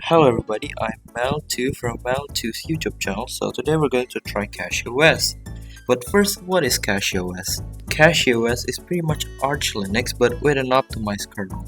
Hello everybody, I'm Mel2 from Mel2's YouTube channel. So today we're going to try CachyOS. But first, what is CachyOS? CachyOS is pretty much archlinux but with an optimized kernel.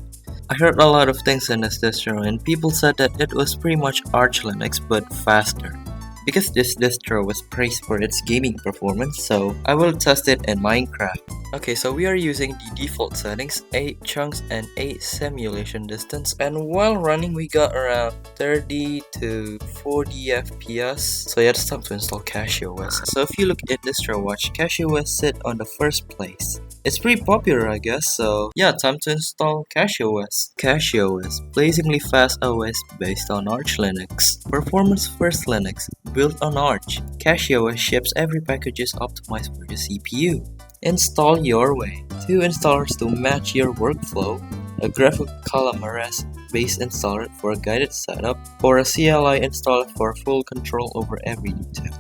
I heard a lot of things in this distro and people said that it was pretty much archlinux but faster. Because this distro was praised for its gaming performance, so I will test it in Minecraft. Okay, so we are using the default settings, 8 chunks and 8 simulation distance, and while running we got around 30 to 40 FPS. So yeah, it's time to install CachyOS. So if you look at distro watch, CachyOS sit on the first place. It's pretty popular, I guess, so yeah, time to install CachyOS. CachyOS, blazingly fast OS based on Arch Linux. Performance first Linux, built on Arch. CachyOS ships every packages optimized for the CPU. Install your way. 2 installers to match your workflow. A graphical Calamares based installer for a guided setup, or a CLI installer for full control over every detail.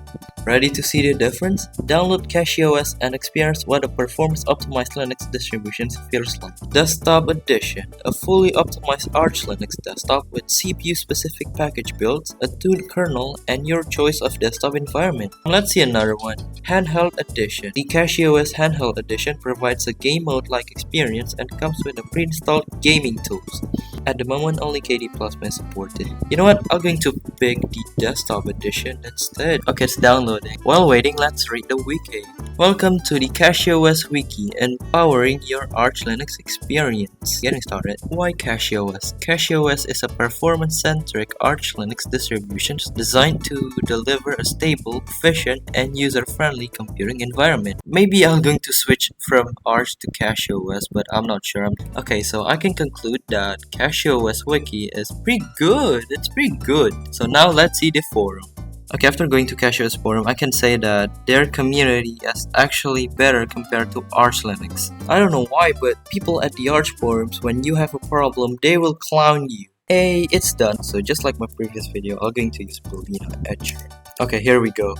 Ready to see the difference? Download CachyOS and experience what a performance optimized Linux distribution feels like. Desktop Edition, a fully optimized Arch Linux desktop with CPU specific package builds, a tuned kernel, and your choice of desktop environment. Let's see another one. Handheld Edition. The CachyOS Handheld Edition provides a game mode like experience and comes with a pre-installed gaming tools. At the moment, only KD Plasma is supported. You know what? I'm going to pick the desktop edition instead. Okay, it's downloading. While waiting, let's read the wiki. Welcome to the CachyOS wiki, empowering your Arch Linux experience. Getting started. Why CachyOS? CachyOS is a performance-centric Arch Linux distribution designed to deliver a stable, efficient, and user-friendly computing environment. Maybe I'm going to switch from Arch to CachyOS, but I'm not sure. Okay, so I can conclude that CachyOS wiki is pretty good. It's pretty good. So now let's see the forum. Okay, after going to CachyOS forum, I can say that their community is actually better compared to Arch Linux. I don't know why, but people at the Arch forums, when you have a problem, they will clown you. Hey, it's done. So just like my previous video, I'm going to use Boolean Etcher. Okay, here we go.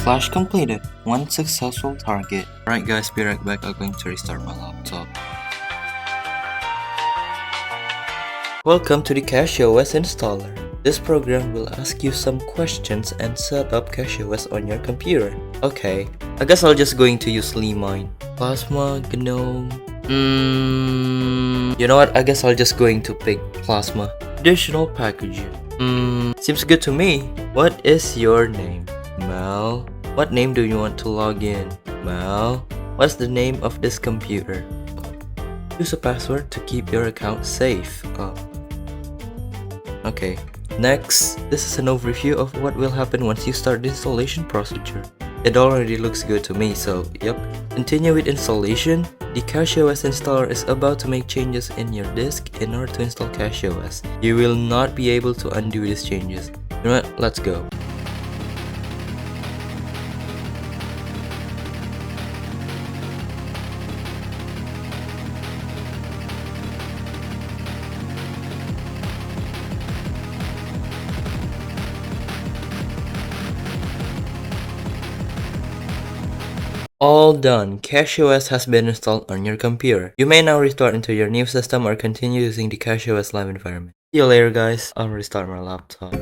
Flash completed. 1 successful target. Alright guys, be right back. I'm going to restart my laptop. Welcome to the CachyOS installer. This program will ask you some questions and set up CachyOS on your computer. Okay, I guess I'll just going to use Lemine. Plasma, GNOME... You know what? I guess I'll just going to pick Plasma. Additional packaging. Seems good to me. What is your name? Mel. What name do you want to log in? Mel. What's the name of this computer? Use a password to keep your account safe. Okay. Next, this is an overview of what will happen once you start the installation procedure. It already looks good to me, so yep. Continue with installation. The CachyOS installer is about to make changes in your disk in order to install CachyOS. You will not be able to undo these changes. You know what? Let's go. All done. CachyOS has been installed on your computer. You may now restart into your new system or continue using the CachyOS live environment. See you later guys. I'll restart my laptop.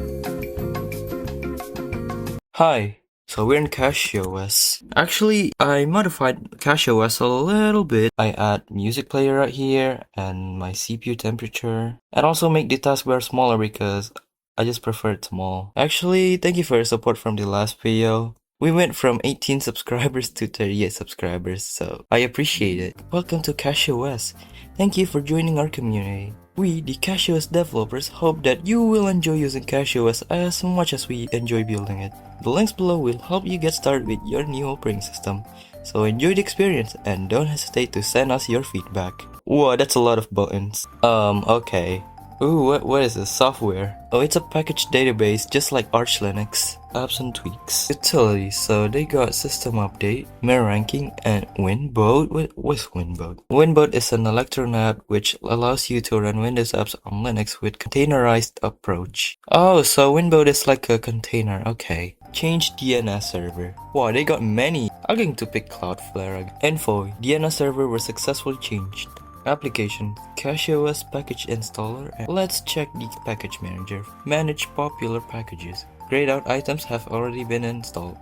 Hi. So we're in CachyOS. Actually, I modified CachyOS a little bit. I add music player right here and my CPU temperature. And also make the taskbar smaller because I just prefer it small. Actually, thank you for your support from the last video. We went from 18 subscribers to 38 subscribers, so I appreciate it. Welcome to CachyOS. Thank you for joining our community. We, the CachyOS developers, hope that you will enjoy using CachyOS as much as we enjoy building it. The links below will help you get started with your new operating system. So enjoy the experience and don't hesitate to send us your feedback. Whoa, that's a lot of buttons. Okay. Ooh, what is this? Software. Oh, it's a package database just like archlinux. Apps and tweaks. Utilities. So they got system update, mirror ranking, and Winboat. What's Winboat? Winboat is an Electron app which allows you to run Windows apps on Linux with containerized approach. Oh, so Winboat is like a container. Okay. Change DNS server. Wow, they got many. I'm going to pick Cloudflare again. Info. DNS server was successfully changed. Application, CachyOS package installer, and let's check the package manager. Manage popular packages. Grayed out items have already been installed.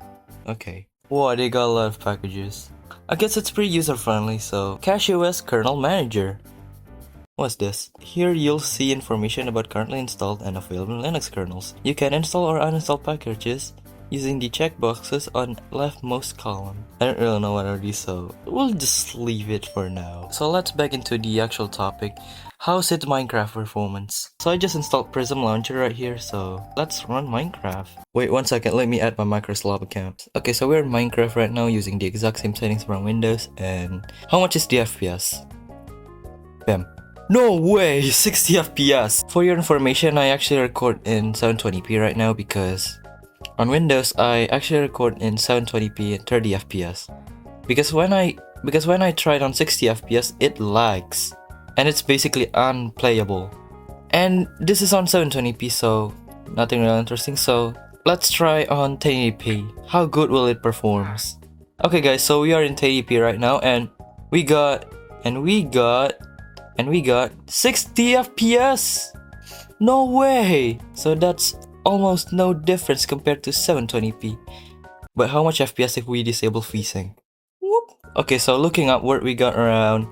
Okay. Wow, they got a lot of packages. I guess it's pretty user friendly, so CachyOS kernel manager. What's this? Here you'll see information about currently installed and available Linux kernels. You can install or uninstall packages using the checkboxes on leftmost column. I don't really know what are these, so we'll just leave it for now. So let's back into the actual topic. How's it Minecraft performance? So I just installed Prism Launcher right here, so let's run Minecraft. Wait 1 second, let me add my Microsoft account. Okay, so we're in Minecraft right now using the exact same settings from Windows, and how much is the FPS? Bam. No way! 60 FPS! For your information, I actually record in 720p right now because on Windows, I actually record in 720p and 30 FPS. Because when I tried on 60 FPS, it lags. And it's basically unplayable. And this is on 720p, so nothing really interesting. So let's try on 1080p. How good will it perform? Okay guys, so we are in 1080p right now, and we got 60 FPS! No way! So that's almost no difference compared to 720p. But how much FPS if we disable FreeSync? Whoop. Okay, so looking upward, we got around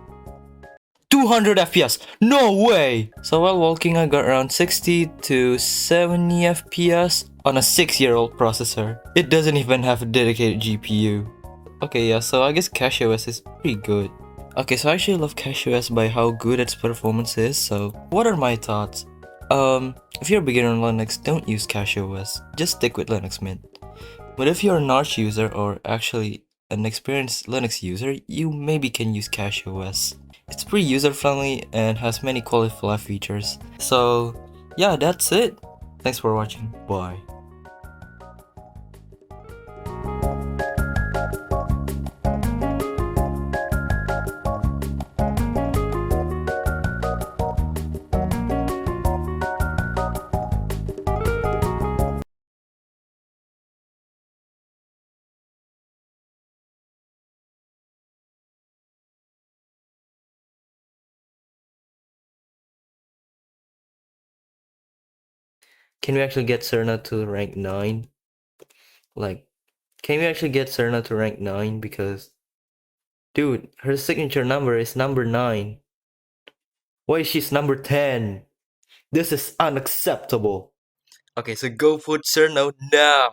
200 FPS. No way! So while walking, I got around 60 to 70 FPS on a 6-year-old processor. It doesn't even have a dedicated GPU. Okay, yeah, so I guess CachyOS is pretty good. Okay, so I actually love CachyOS by how good its performance is, so what are my thoughts? If you're a beginner on Linux, don't use CachyOS, just stick with Linux Mint. But if you're an Arch user or actually an experienced Linux user, you maybe can use CachyOS. It's pretty user friendly and has many quality of life features. So yeah, that's it. Thanks for watching. Bye. Can we actually get Serna to rank 9? Like, can we actually get Serna to rank 9? Because, dude, her signature number is number 9. Why is she's number 10? This is unacceptable. Okay, so go put Serna now.